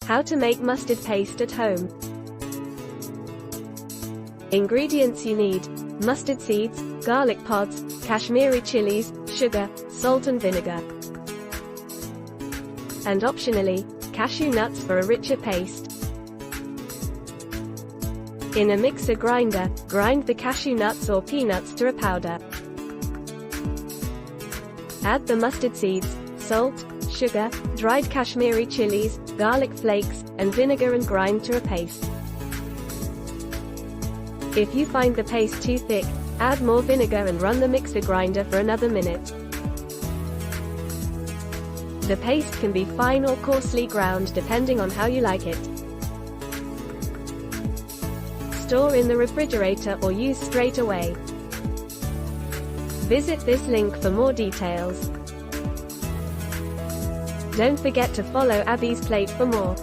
How to make mustard paste at home. Ingredients you need: mustard seeds, garlic pods, Kashmiri chilies, sugar, salt and vinegar. And optionally, cashew nuts for a richer paste. In a mixer grinder, grind the cashew nuts or peanuts to a powder. Add the mustard seeds, salt, sugar, dried Kashmiri chilies, garlic flakes, and vinegar and grind to a paste. If you find the paste too thick, add more vinegar and run the mixer grinder for another minute. The paste can be fine or coarsely ground depending on how you like it. Store in the refrigerator or use straight away. Visit this link for more details. Don't forget to follow Abby's Plate for more.